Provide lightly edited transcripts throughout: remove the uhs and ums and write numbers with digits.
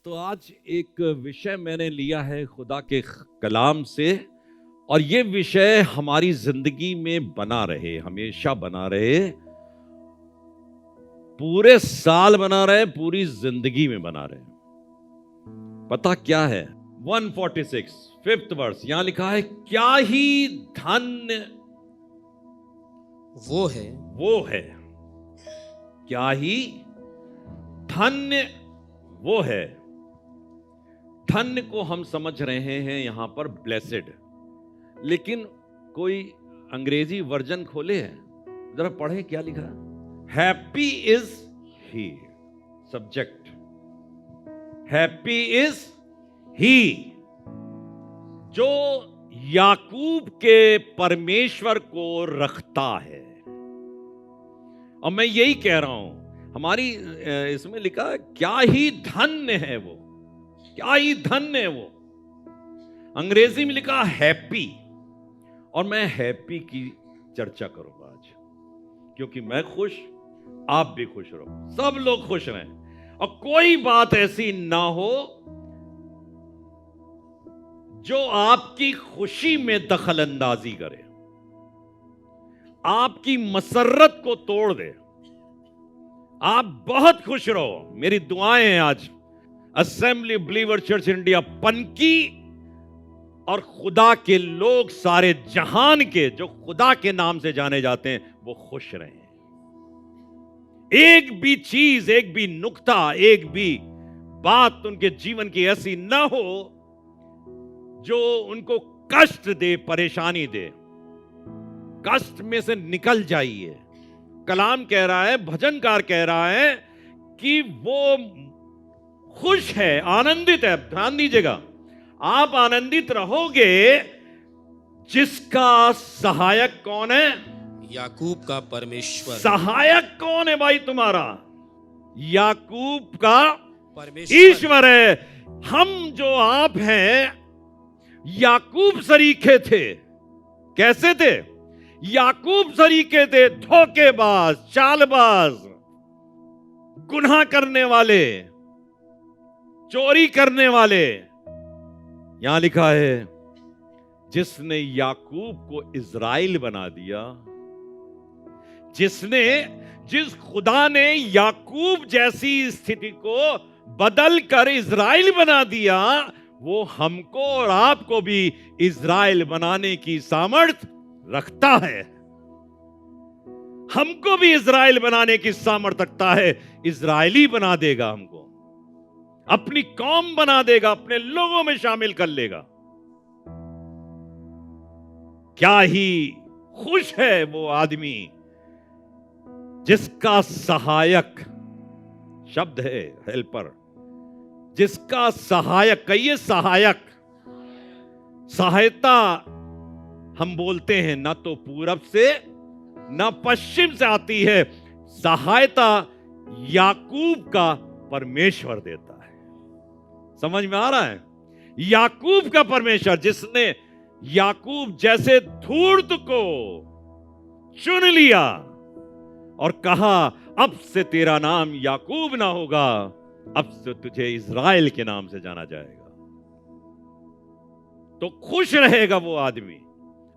तो आज एक विषय मैंने लिया है खुदा के कलाम से, और ये विषय हमारी जिंदगी में बना रहे, हमेशा बना रहे, पूरे साल बना रहे, पूरी जिंदगी में बना रहे। पता क्या है? 146 5th वर्स, यहां लिखा है, क्या ही धन्य वो है, क्या ही धन्य वो है। धन्य को हम समझ रहे हैं यहां पर ब्लेसेड, लेकिन कोई अंग्रेजी वर्जन खोले हैं, जरा पढ़े क्या लिखा है। Happy is he, subject, happy is he जो याकूब के परमेश्वर को रखता है। और मैं यही कह रहा हूं, हमारी इसमें लिखा है क्या ही धन्य है वो, क्या ही धन्य है वो। अंग्रेजी में लिखा हैप्पी, और मैं हैप्पी की चर्चा करूंगा आज, क्योंकि मैं खुश, आप भी खुश रहो, सब लोग खुश रहें, और कोई बात ऐसी ना हो जो आपकी खुशी में दखल अंदाजी करे, आपकी मसर्रत को तोड़ दे। आप बहुत खुश रहो। मेरी दुआएं हैं आज assembly believer church India Panki और खुदा के लोग सारे जहान के जो खुदा के नाम से जाने जाते हैं, वो खुश रहें। एक भी चीज, एक भी नुक्ता, एक भी बात उनके जीवन की ऐसी ना हो जो उनको कष्ट दे, परेशानी दे। कष्ट में से निकल जाइए। कलाम कह रहा है, भजनकार कह रहा है कि वो खुश है, आनंदित है। ध्यान दीजिएगा, आप आनंदित रहोगे जिसका सहायक कौन है? याकूब का परमेश्वर। सहायक कौन है भाई तुम्हारा? याकूब का परमेश्वर ईश्वर है। हम जो आप हैं, याकूब सरीखे थे। कैसे थे? याकूब सरीखे थे, धोखेबाज, चालबाज, गुनाह करने वाले, चोरी करने वाले। यहां लिखा है, जिसने याकूब को इज़राइल बना दिया, जिस खुदा ने याकूब जैसी स्थिति को बदल कर इज़राइल बना दिया, वो हमको और आपको भी इज़राइल बनाने की सामर्थ रखता है। हमको भी इज़राइल बनाने की सामर्थ रखता है। इज़राइली बना देगा, हमको अपनी कौम बना देगा, अपने लोगों में शामिल कर लेगा। क्या ही खुश है वो आदमी जिसका सहायक, शब्द है हेल्पर, जिसका सहायक, कहिए सहायक। सहायता हम बोलते हैं ना तो पूरब से ना पश्चिम से आती है, सहायता याकूब का परमेश्वर देता है। समझ में आ रहा है? याकूब का परमेश्वर, जिसने याकूब जैसे धूर्त को चुन लिया और कहा, अब से तेरा नाम याकूब ना होगा, अब से तुझे इज़राइल के नाम से जाना जाएगा। तो खुश रहेगा वो आदमी।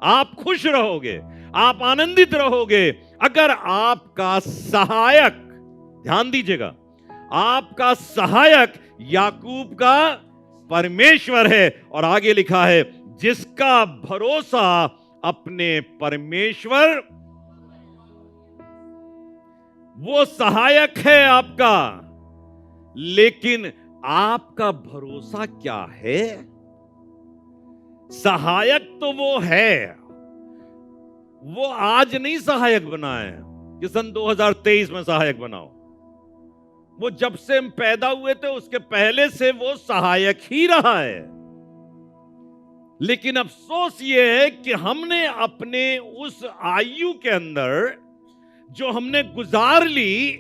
आप खुश रहोगे, आप आनंदित रहोगे अगर आपका सहायक, ध्यान दीजिएगा, आपका सहायक याकूब का परमेश्वर है। और आगे लिखा है, जिसका भरोसा अपने परमेश्वर, वो सहायक है आपका। लेकिन आपका भरोसा क्या है? सहायक तो वो है, वो आज नहीं सहायक बना है कि सन 2023 में सहायक बनाओ। वो जब से हम पैदा हुए थे उसके पहले से वो सहायक ही रहा है। लेकिन अफसोस ये है कि हमने अपने उस आयु के अंदर जो हमने गुजार ली,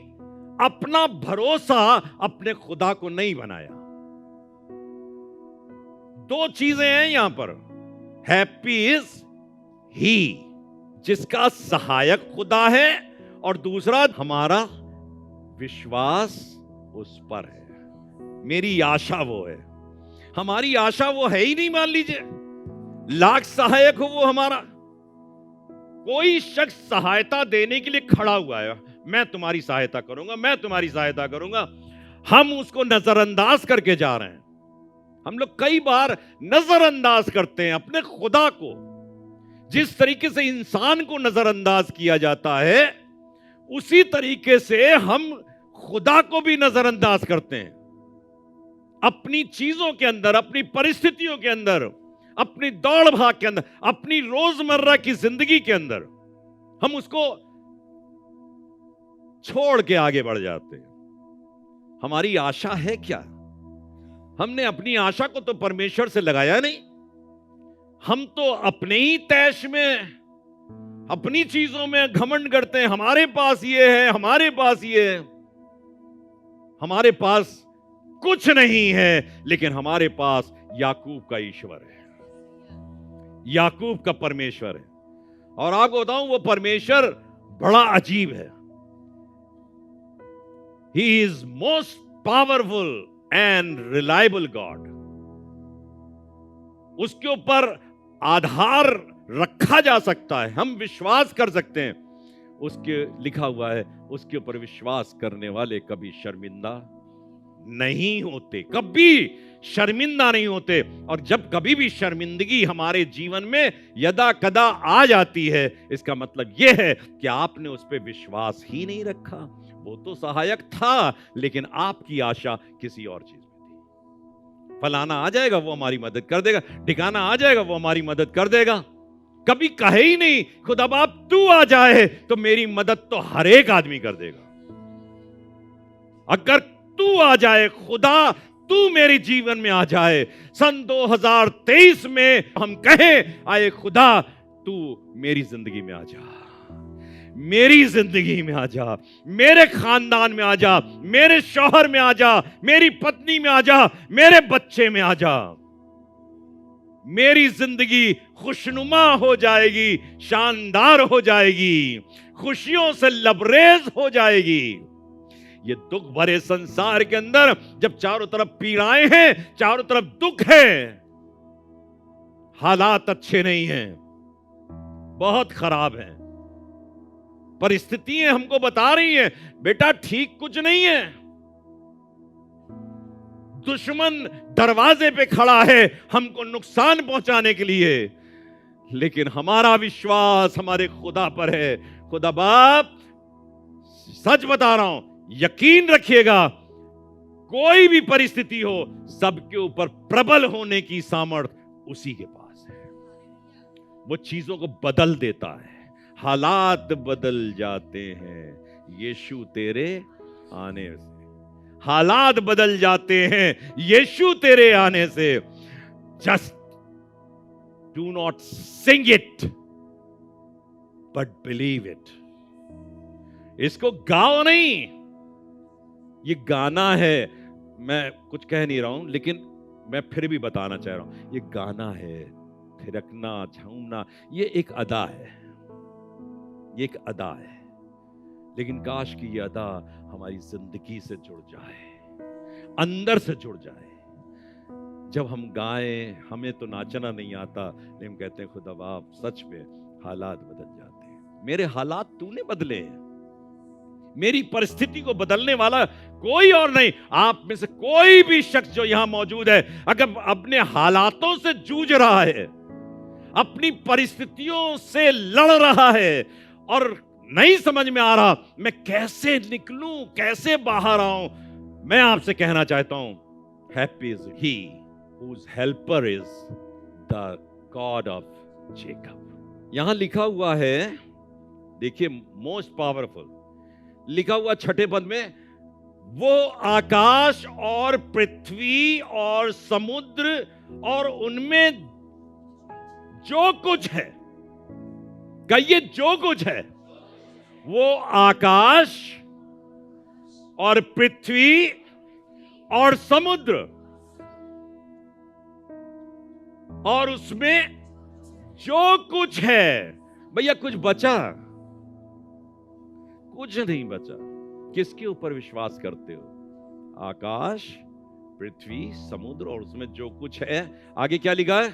अपना भरोसा अपने खुदा को नहीं बनाया। दो चीजें हैं यहां पर, हैप्पी इज ही, जिसका सहायक खुदा है, और दूसरा हमारा विश्वास उस पर है। मेरी आशा वो है। हमारी आशा वो है ही नहीं। मान लीजिए लाख सहायक हो वो हमारा, कोई शख्स सहायता देने के लिए खड़ा हुआ है, मैं तुम्हारी सहायता करूंगा, मैं तुम्हारी सहायता करूंगा, हम उसको नजरअंदाज करके जा रहे हैं। हम लोग कई बार नजरअंदाज करते हैं अपने खुदा को। जिस तरीके से इंसान को नजरअंदाज किया जाता है, उसी तरीके से हम खुदा को भी नजरअंदाज करते हैं। अपनी चीजों के अंदर, अपनी परिस्थितियों के अंदर, अपनी दौड़ भाग के अंदर, अपनी रोजमर्रा की जिंदगी के अंदर हम उसको छोड़ के आगे बढ़ जाते हैं। हमारी आशा है क्या? हमने अपनी आशा को तो परमेश्वर से लगाया नहीं। हम तो अपने ही तैश में, अपनी चीजों में घमंड करते हैं। हमारे पास ये है, हमारे पास ये है। हमारे पास कुछ नहीं है, लेकिन हमारे पास याकूब का ईश्वर है, याकूब का परमेश्वर है। और आपको बताऊं, वो परमेश्वर बड़ा अजीब है। He is most powerful and reliable God. उसके ऊपर आधार रखा जा सकता है, हम विश्वास कर सकते हैं। उसके लिखा हुआ है, उसके ऊपर विश्वास करने वाले कभी शर्मिंदा नहीं होते, कभी शर्मिंदा नहीं होते। और जब कभी भी शर्मिंदगी हमारे जीवन में यदा कदा आ जाती है, इसका मतलब यह है कि आपने उस पर विश्वास ही नहीं रखा। वो तो सहायक था, लेकिन आपकी आशा किसी और चीज में थी। फलाना आ जाएगा वो हमारी मदद कर देगा, ठिकाना आ जाएगा वो हमारी मदद कर देगा। कभी कहे ही नहीं खुदा बाप तू आ जाए तो मेरी मदद तो हर एक आदमी कर देगा। अगर तू आ जाए खुदा, तू मेरे जीवन में आ जाए। सन 2023 में हम कहें, आए खुदा तू मेरी जिंदगी में आ जा, मेरी जिंदगी में आ जा, मेरे खानदान में आ जा, मेरे शौहर में आ जा, मेरी पत्नी में आ जा, मेरे बच्चे में आ जा। मेरी जिंदगी खुशनुमा हो जाएगी, शानदार हो जाएगी, खुशियों से लबरेज हो जाएगी। ये दुख भरे संसार के अंदर जब चारों तरफ पीड़ाएं हैं, चारों तरफ दुख है, हालात अच्छे नहीं हैं, बहुत खराब हैं, परिस्थितियां हमको बता रही हैं बेटा ठीक कुछ नहीं है। दुश्मन दरवाजे पे खड़ा है हमको नुकसान पहुंचाने के लिए, लेकिन हमारा विश्वास हमारे खुदा पर है। खुदा बाप, सच बता रहा हूं, यकीन रखिएगा, कोई भी परिस्थिति हो, सबके ऊपर प्रबल होने की सामर्थ्य उसी के पास है। वो चीजों को बदल देता है, हालात बदल जाते हैं यीशु तेरे आने से। हालात बदल जाते हैं यीशु तेरे आने से। Just do not sing it but believe it. इसको गाओ नहीं, ये गाना है। मैं कुछ कह नहीं रहा हूं, लेकिन मैं फिर भी बताना चाह रहा हूं, ये गाना है। थिरकना, झूमना, ये एक अदा है, ये एक अदा है। लेकिन काश कि ये अदा हमारी जिंदगी से जुड़ जाए, अंदर से जुड़ जाए। जब हम गाएं, हमें तो नाचना नहीं आता, लेकिन कहते हैं खुदा बाप सच में हालात बदल जाते हैं। मेरे हालात तूने बदले हैं, मेरी परिस्थिति को बदलने वाला कोई और नहीं। आप में से कोई भी शख्स जो यहां मौजूद है, अगर अपने हालातों से जूझ रहा है, अपनी परिस्थितियों से लड़ रहा है और नहीं समझ में आ रहा मैं कैसे निकलूं, कैसे बाहर आऊं, मैं आपसे कहना चाहता हूं, happy is he whose helper is the God of Jacob। यहां लिखा हुआ है, देखिए, मोस्ट पावरफुल लिखा हुआ 6ठे पद में, वो आकाश और पृथ्वी और समुद्र और उनमें जो कुछ है, कहिए जो कुछ है, वो आकाश और पृथ्वी और समुद्र और उसमें जो कुछ है। भैया कुछ बचा? कुछ नहीं बचा। किसके ऊपर विश्वास करते हो? आकाश, पृथ्वी, समुद्र और उसमें जो कुछ है। आगे क्या लिखा है?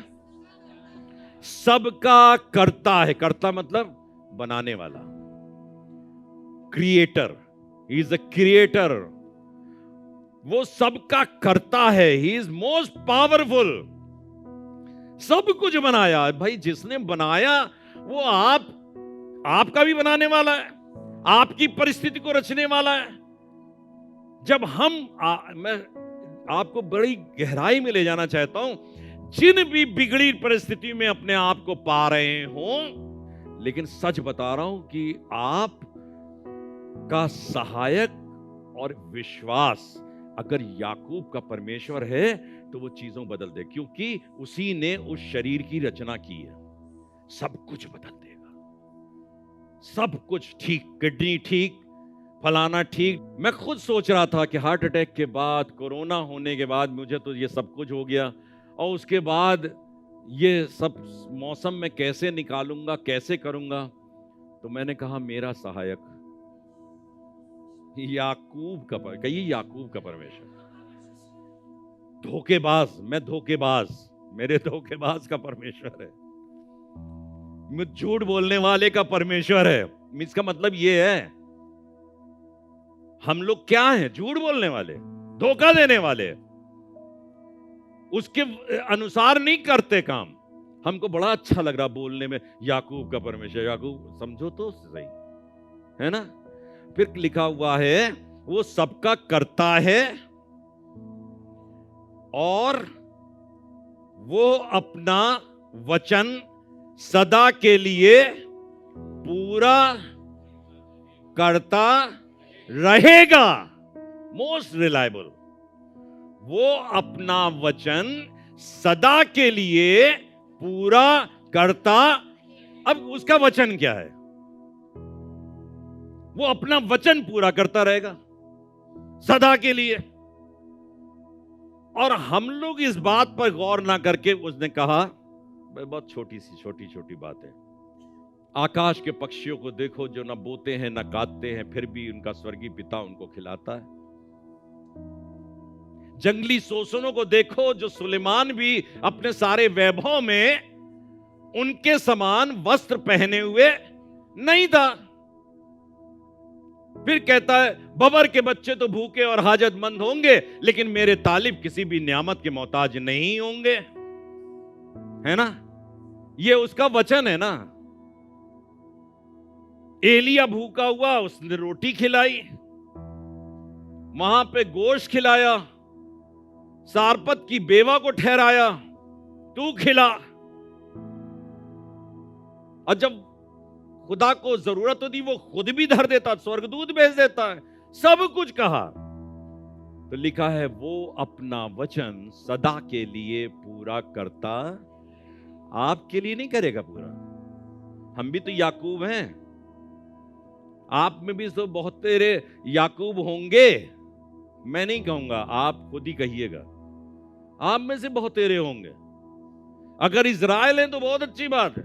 सबका करता है। करता मतलब बनाने वाला, creator. He is a creator. वो सबका करता है। He is most powerful. सब कुछ बनाया है भाई। जिसने बनाया वो आपका भी बनाने वाला है, आपकी परिस्थिति को रचने वाला है। जब मैं आपको बड़ी गहराई में ले जाना चाहता हूं। जिन भी बिगड़ी परिस्थिति में अपने आप को पा रहे हो, लेकिन सच बता रहा हूं कि आप का सहायक और विश्वास अगर याकूब का परमेश्वर है तो वो चीजों बदल दे, क्योंकि उसी ने उस शरीर की रचना की है। सब कुछ बदल देगा, सब कुछ ठीक। किडनी ठीक, फलाना ठीक। मैं खुद सोच रहा था कि हार्ट अटैक के बाद, कोरोना होने के बाद मुझे तो ये सब कुछ हो गया, और उसके बाद ये सब मौसम में कैसे निकालूंगा, कैसे करूंगा। तो मैंने कहा मेरा सहायक याकूब का, कहिए याकूब का परमेश्वर। धोखेबाज, मैं धोखेबाज, मेरे धोखेबाज का परमेश्वर है। मैं झूठ बोलने वाले का परमेश्वर है। इसका मतलब ये है, हम लोग क्या हैं? झूठ बोलने वाले, धोखा देने वाले, उसके अनुसार नहीं करते काम। हमको बड़ा अच्छा लग रहा बोलने में, याकूब का परमेश्वर। याकूब समझो तो सही है ना। फिर लिखा हुआ है वो सबका करता है और वो अपना वचन सदा के लिए पूरा करता रहेगा। Most reliable. वो अपना वचन सदा के लिए पूरा करता। अब उसका वचन क्या है? वो अपना वचन पूरा करता रहेगा सदा के लिए। और हम लोग इस बात पर गौर ना करके, उसने कहा बहुत छोटी छोटी बात है। आकाश के पक्षियों को देखो जो न बोते हैं न काटते हैं, फिर भी उनका स्वर्गीय पिता उनको खिलाता है। जंगली सोसनों को देखो जो सुलेमान भी अपने सारे वैभव में उनके समान वस्त्र पहने हुए नहीं था। फिर कहता है बबर के बच्चे तो भूखे और हाजतमंद होंगे, लेकिन मेरे तालिब किसी भी नियामत के मोहताज नहीं होंगे। है ना? ये उसका वचन है ना। एलिया भूखा हुआ, उसने रोटी खिलाई, वहां पे गोश्त खिलाया, सारपत की बेवा को ठहराया, तू खिला। और जब खुदा को जरूरत होती वो खुद भी धर देता, स्वर्गदूत भेज देता है, सब कुछ कहा। तो लिखा है वो अपना वचन सदा के लिए पूरा करता। आपके लिए नहीं करेगा पूरा। हम भी तो याकूब हैं। आप में भी तो बहुत तेरे याकूब होंगे। मैं नहीं कहूंगा, आप खुद ही कहिएगा। आप में से बहुत तेरे होंगे। अगर इज़राइल हैं तो बहुत अच्छी बात है।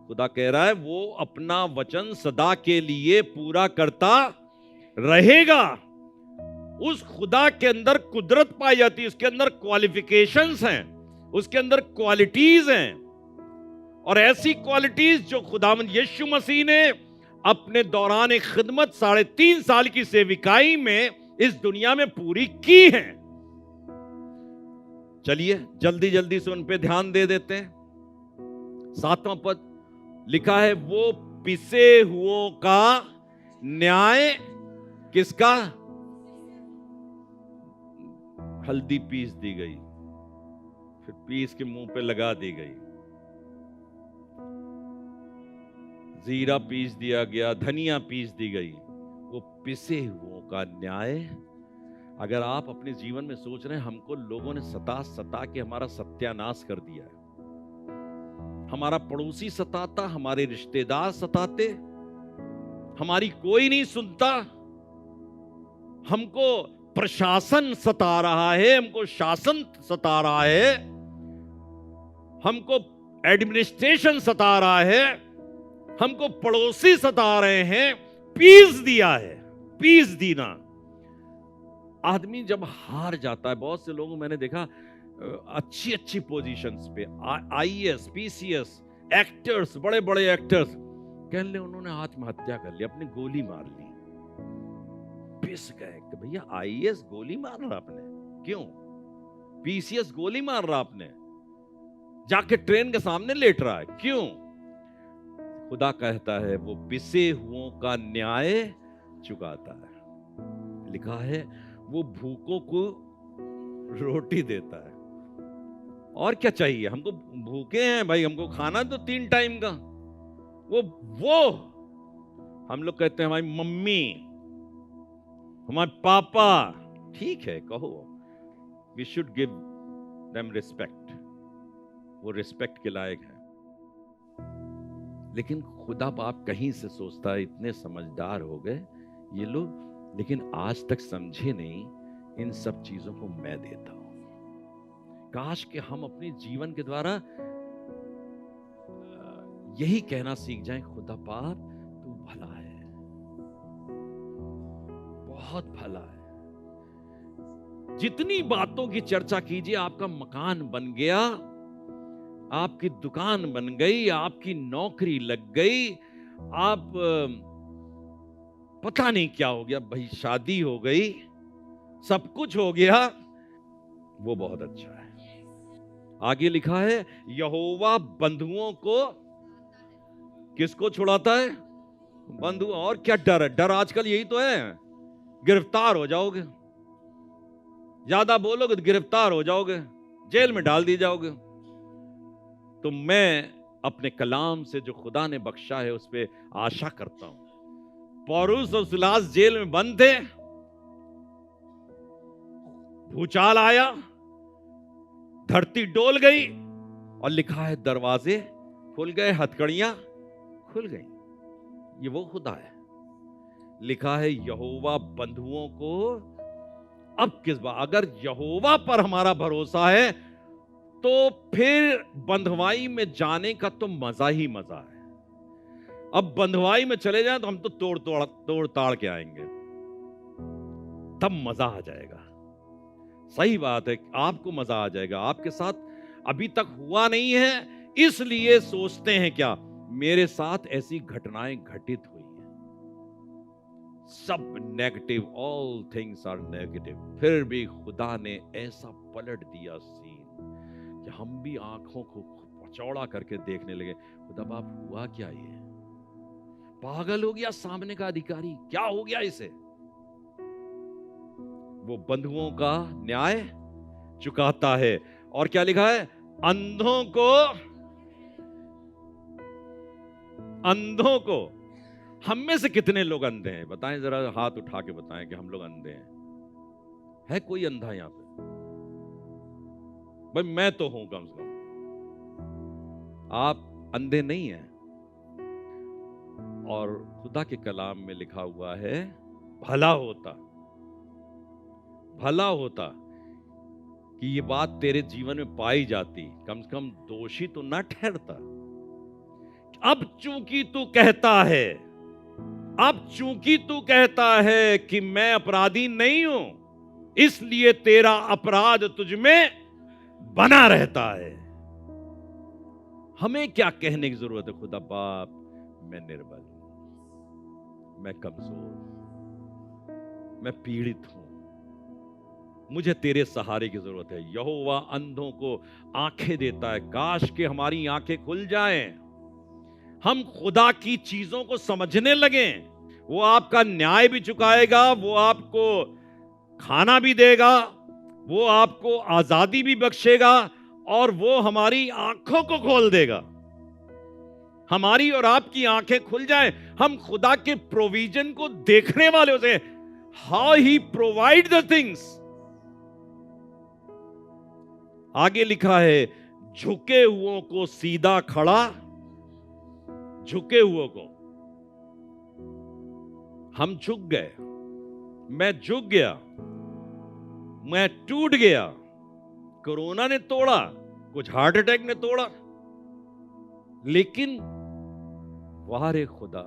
खुदा कह रहा है वो अपना वचन सदा के लिए पूरा करता रहेगा। उस खुदा के अंदर कुदरत पाई जाती है, उसके अंदर क्वालिफिकेशंस हैं, उसके अंदर क्वालिटीज हैं। और ऐसी क्वालिटीज जो खुदावंद यीशु मसीह ने अपने दौरान खिदमत 3.5 साल की सेविकाई में इस दुनिया में पूरी की हैं। चलिए जल्दी जल्दी से उन पे ध्यान दे देते हैं। 7वां पद लिखा है वो पिसे हुओं का न्याय किसका? हल्दी पीस दी गई, फिर पीस के मुंह पे लगा दी गई, जीरा पीस दिया गया, धनिया पीस दी गई। वो पिसे हुओं का न्याय। अगर आप अपने जीवन में सोच रहे हैं हमको लोगों ने सता के हमारा सत्यानाश कर दिया है, हमारा पड़ोसी सताता, हमारे रिश्तेदार सताते, हमारी कोई नहीं सुनता, हमको प्रशासन सता रहा है, हमको शासन सता रहा है, हमको एडमिनिस्ट्रेशन सता रहा है, हमको पड़ोसी सता रहे हैं। पीस दिया है, पीस दीना। आदमी जब हार जाता है, बहुत से लोगों मैंने देखा अच्छी अच्छी पोजीशंस पे, आईएएस, पीसीएस, एक्टर्स, बड़े बड़े एक्टर्स, कह ले उन्होंने आत्महत्या कर ली, अपनी गोली मार ली। पिस गए कि भैया आईएएस गोली मार रहा आपने, क्यों? पीसीएस गोली मार रहा आपने, जाके ट्रेन के सामने लेट रहा है, क्यों? खुदा कहता है वो पिसे हुओं का न्याय चुकाता है। लिखा है वो भूखों को रोटी देता है। और क्या चाहिए हमको? भूखे हैं भाई, हमको खाना तो 3 टाइम का। वो हम लोग कहते हैं हमारी मम्मी, हमारे पापा, ठीक है कहो, we should give them respect, वो रिस्पेक्ट के लायक है। लेकिन खुदा बाप कहीं से सोचता है इतने समझदार हो गए ये लोग, लेकिन आज तक समझे नहीं इन सब चीजों को मैं देता हूं। काश कि हम अपने जीवन के द्वारा यही कहना सीख जाएं, खुदा बाप तू भला है, बहुत भला है। जितनी बातों की चर्चा कीजिए, आपका मकान बन गया, आपकी दुकान बन गई, आपकी नौकरी लग गई, आप पता नहीं क्या हो गया भाई, शादी हो गई, सब कुछ हो गया, वो बहुत अच्छा है। आगे लिखा है यहोवा बंधुओं को, किसको छुड़ाता है? बंधु। और क्या डर है? डर आजकल यही तो है, गिरफ्तार हो जाओगे, ज्यादा बोलोगे तो गिरफ्तार हो जाओगे, जेल में डाल दिए जाओगे। तो मैं अपने कलाम से जो खुदा ने बख्शा है उस पे आशा करता हूं। पौलुस और सिलास जेल में बंद थे, भूचाल आया, धरती डोल गई, और लिखा है दरवाजे खुल गए, हथकड़ियां खुल गई। ये वो खुदा है। लिखा है यहोवा बंधुओं को, अब किस बात, अगर यहोवा पर हमारा भरोसा है तो फिर बंधुआई में जाने का तो मजा ही मजा है। अब बंधुआई में चले जाएं तो हम तो तोड़ ताड़ के आएंगे, तब मजा आ जाएगा। सही बात है, आपको मजा आ जाएगा। आपके साथ अभी तक हुआ नहीं है, इसलिए सोचते हैं क्या मेरे साथ ऐसी घटनाएं घटित हुई हैं। सब negative, all things are negative. फिर भी खुदा ने ऐसा पलट दिया सीन कि हम भी आंखों को चौड़ा करके देखने लगे, खुदा बाप हुआ क्या? ये पागल हो गया सामने का अधिकारी, क्या हो गया इसे? वो बंधुओं का न्याय चुकाता है। और क्या लिखा है? अंधों को। हम में से कितने लोग अंधे हैं? बताएं जरा, हाथ उठा के बताएं कि हम लोग अंधे हैं। है कोई अंधा यहां पे? भाई मैं तो हूं कम से कम, आप अंधे नहीं हैं। और खुदा के कलाम में लिखा हुआ है भला होता कि ये बात तेरे जीवन में पाई जाती, कम से कम दोषी तो ना ठहरता। अब चूंकि तू कहता है कि मैं अपराधी नहीं हूं, इसलिए तेरा अपराध तुझ में बना रहता है। हमें क्या कहने की जरूरत है? खुदा बाप मैं निर्बल हूं, मैं कमजोर हूं, मैं पीड़ित हूं, मुझे तेरे सहारे की जरूरत है। यहोवा अंधों को आंखें देता है। काश के हमारी आंखें खुल जाएं, हम खुदा की चीजों को समझने लगें। वो आपका न्याय भी चुकाएगा, वो आपको खाना भी देगा, वो आपको आजादी भी बख्शेगा, और वो हमारी आंखों को खोल देगा। हमारी और आपकी आंखें खुल जाएं, हम खुदा के प्रोविजन को देखने वाले होते हैं। How he provide the things. आगे लिखा है झुके हुओं को सीधा खड़ा, झुके हुओं को। हम झुक गए, मैं झुक गया, मैं टूट गया। कोरोना ने तोड़ा, कुछ हार्ट अटैक ने तोड़ा, लेकिन वाह रे खुदा,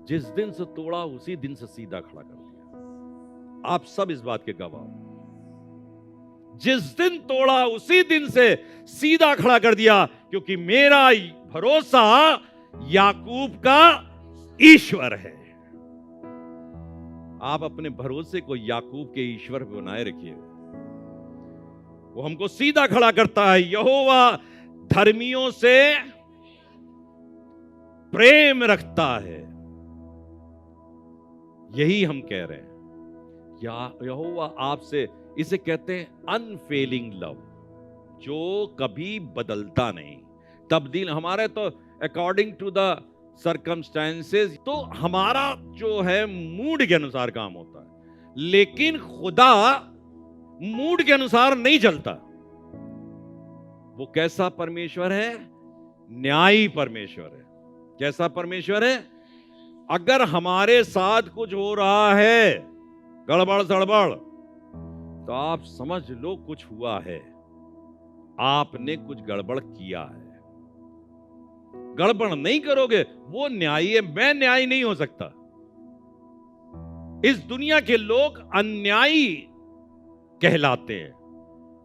जिस दिन से तोड़ा उसी दिन से सीधा खड़ा कर दिया। आप सब इस बात के गवाह हो। जिस दिन तोड़ा उसी दिन से सीधा खड़ा कर दिया, क्योंकि मेरा भरोसा याकूब का ईश्वर है। आप अपने भरोसे को याकूब के ईश्वर पर बनाए रखिएगा। वो हमको सीधा खड़ा करता है। यहोवा धर्मियों से प्रेम रखता है, यही हम कह रहे हैं। यहोवा आपसे, इसे कहते हैं अनफेलिंग लव, जो कभी बदलता नहीं, तब्दील। हमारे तो अकॉर्डिंग टू द सर्कमस्टेंसेस, तो हमारा जो है मूड के अनुसार काम होता है, लेकिन खुदा मूड के अनुसार नहीं चलता। वो कैसा परमेश्वर है? न्यायी परमेश्वर है। कैसा परमेश्वर है? अगर हमारे साथ कुछ हो रहा है गड़बड़ सड़बड़, तो आप समझ लो कुछ हुआ है, आपने कुछ गड़बड़ किया है। गड़बड़ नहीं करोगे, वो न्यायी है। मैं न्यायी नहीं हो सकता। इस दुनिया के लोग अन्यायी कहलाते हैं,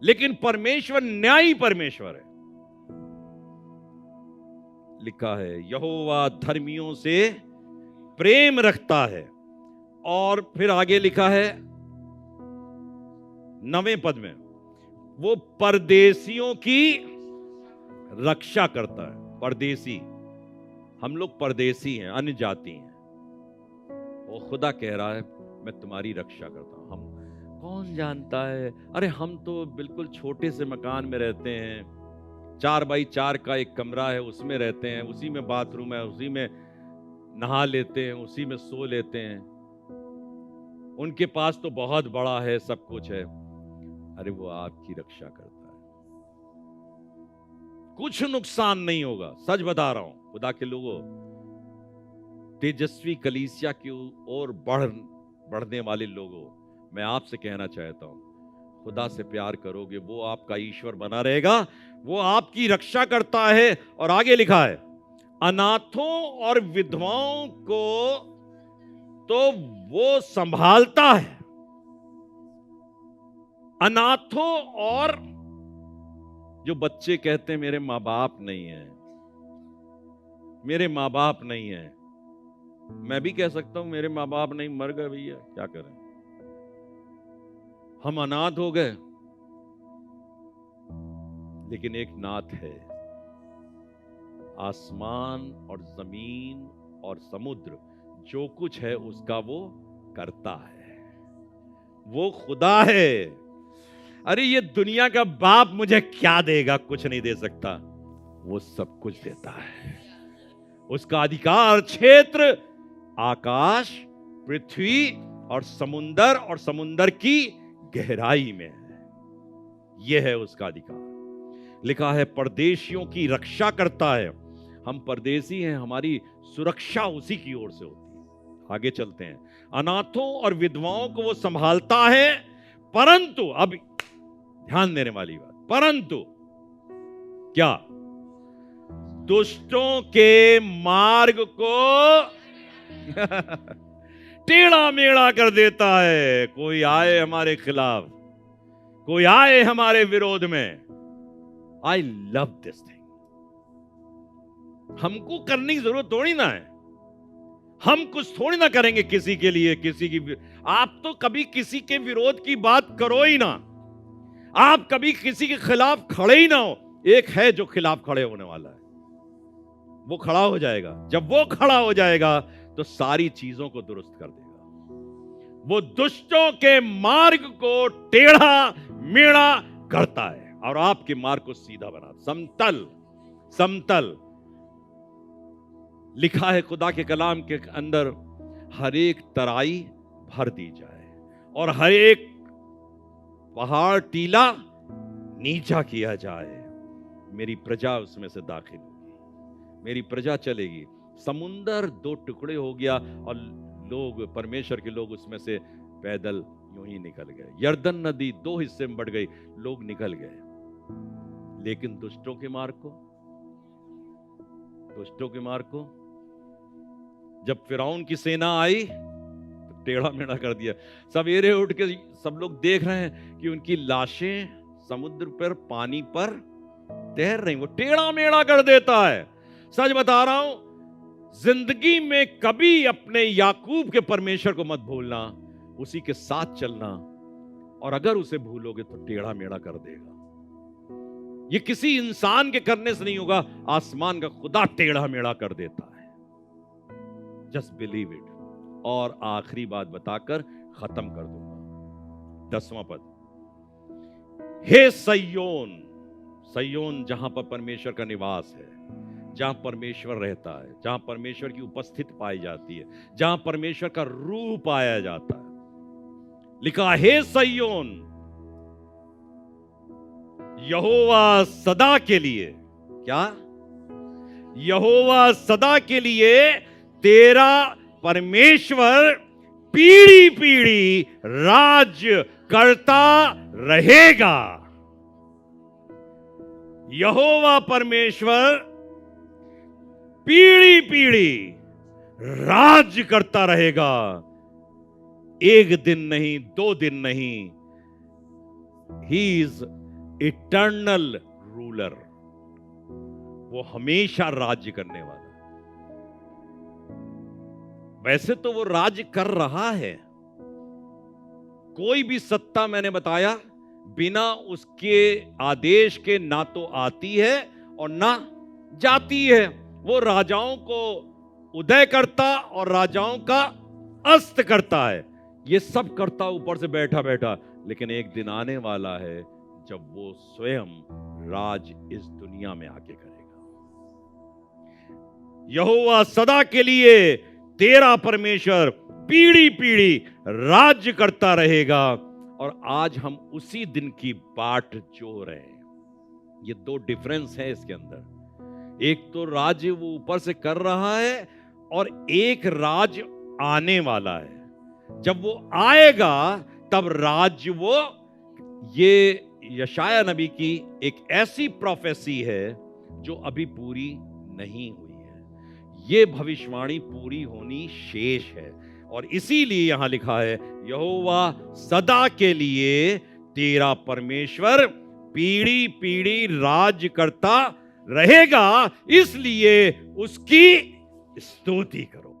लेकिन परमेश्वर न्यायी परमेश्वर है। लिखा है यहोवा धर्मियों से प्रेम रखता है। और फिर आगे लिखा है 9वें पद में, वो परदेशियों की रक्षा करता है। परदेशी, हम लोग परदेशी हैं, अन्य जाति हैं। वो खुदा कह रहा है मैं तुम्हारी रक्षा करता हूं। हम कौन जानता है? अरे हम तो बिल्कुल छोटे से मकान में रहते हैं, 4x4 का एक कमरा है, उसमें रहते हैं, उसी में बाथरूम है, उसी में नहा लेते हैं, उसी में सो लेते हैं। उनके पास तो बहुत बड़ा है, सब कुछ है। अरे वो आपकी रक्षा करता है, कुछ नुकसान नहीं होगा। सच बता रहा हूं खुदा के लोगों, तेजस्वी कलीसिया की ओर बढ़ने वाले लोगों, मैं आपसे कहना चाहता हूं, खुदा से प्यार करोगे, वो आपका ईश्वर बना रहेगा, वो आपकी रक्षा करता है। और आगे लिखा है अनाथों और विधवाओं को तो वो संभालता है। अनाथों, और जो बच्चे कहते हैं मेरे मां बाप नहीं है, मेरे मां बाप नहीं है, मैं भी कह सकता हूं मेरे मां बाप नहीं, मर गए भैया, क्या करें, हम अनाथ हो गए। लेकिन एक नाथ है, आसमान और जमीन और समुद्र जो कुछ है उसका वो करता है, वो खुदा है। अरे ये दुनिया का बाप मुझे क्या देगा? कुछ नहीं दे सकता, वो सब कुछ देता है। उसका अधिकार क्षेत्र आकाश, पृथ्वी और समुंदर की गहराई में है। यह है उसका अधिकार। लिखा है परदेशियों की रक्षा करता है। हम परदेशी हैं, हमारी सुरक्षा उसी की ओर से होती है। आगे चलते हैं। अनाथों और विधवाओं को वो संभालता है, परंतु, अब ध्यान देने वाली बात, परंतु क्या? दुष्टों के मार्ग को टेढ़ा मेढ़ा कर देता है। कोई आए हमारे खिलाफ, कोई आए हमारे विरोध में, आई लव दिस थिंग। हमको करने की जरूरत थोड़ी ना है, हम कुछ थोड़ी ना करेंगे किसी के लिए, किसी की। आप तो कभी किसी के विरोध की बात करो ही ना, आप कभी किसी के खिलाफ खड़े ही ना हो। एक है जो खिलाफ खड़े होने वाला है, वो खड़ा हो जाएगा। जब वो खड़ा हो जाएगा तो सारी चीजों को दुरुस्त कर देगा। वो दुष्टों के मार्ग को टेढ़ा मेढ़ा करता है और आपके मार्ग को सीधा बना, समतल समतल। लिखा है खुदा के कलाम के अंदर, हर एक तराई भर दी जाए और हर एक पहाड़ टीला नीचा किया जाए। मेरी प्रजा उसमें से दाखिल होगी, मेरी प्रजा चलेगी। समुंदर दो टुकड़े हो गया और लोग, परमेश्वर के लोग उसमें से पैदल यूं ही निकल गए। यर्दन नदी दो हिस्से में बढ़ गई, लोग निकल गए। लेकिन दुष्टों के मार्ग को, जब फिरौन की सेना आई तो टेढ़ा मेढ़ा कर दिया। सवेरे उठ के सब लोग देख रहे हैं कि उनकी लाशें समुद्र पर, पानी पर तैर रही, वो टेढ़ा मेढ़ा कर देता है। सच बता रहा हूं, जिंदगी में कभी अपने याकूब के परमेश्वर को मत भूलना, उसी के साथ चलना, और अगर उसे भूलोगे तो टेढ़ा मेढ़ा कर देगा। ये किसी इंसान के करने से नहीं होगा, आसमान का खुदा टेढ़ा मेढ़ा कर देता है। Just believe it. और आखिरी बात बताकर खत्म कर दूंगा, 10वां पद। हे सयोन, सयोन जहां पर परमेश्वर का निवास है, जहां परमेश्वर रहता है, जहां परमेश्वर की उपस्थिति पाई जाती है, जहां परमेश्वर का रूप पाया जाता है। लिखा, हे सयोन, यहोवा सदा के लिए, क्या? यहोवा सदा के लिए तेरा परमेश्वर पीढ़ी पीढ़ी राज करता रहेगा। यहोवा परमेश्वर पीढ़ी पीढ़ी राज करता रहेगा। एक दिन नहीं, 2 दिन नहीं, ही इज इटर्नल रूलर। वो हमेशा राज्य करने वाला। वैसे तो वो राज्य कर रहा है। कोई भी सत्ता, मैंने बताया, बिना उसके आदेश के ना तो आती है और ना जाती है। वो राजाओं को उदय करता और राजाओं का अस्त करता है। ये सब करता ऊपर से बैठा बैठा, लेकिन एक दिन आने वाला है जब वो स्वयं राज इस दुनिया में आके करेगा। यहोवा सदा के लिए तेरा परमेश्वर पीढ़ी पीढ़ी राज्य करता रहेगा। और आज हम उसी दिन की बाट जो रहे हैं। ये 2 डिफरेंस है इसके अंदर। एक तो राज्य वो ऊपर से कर रहा है, और एक राज आने वाला है। जब वो आएगा तब राज्य वो, ये यशाया नबी की एक ऐसी प्रोफेसी है जो अभी पूरी नहीं हुई है। ये भविष्यवाणी पूरी होनी शेष है। और इसीलिए यहां लिखा है, यहोवा सदा के लिए तेरा परमेश्वर पीढ़ी पीढ़ी राज करता रहेगा, इसलिए उसकी स्तुति करो।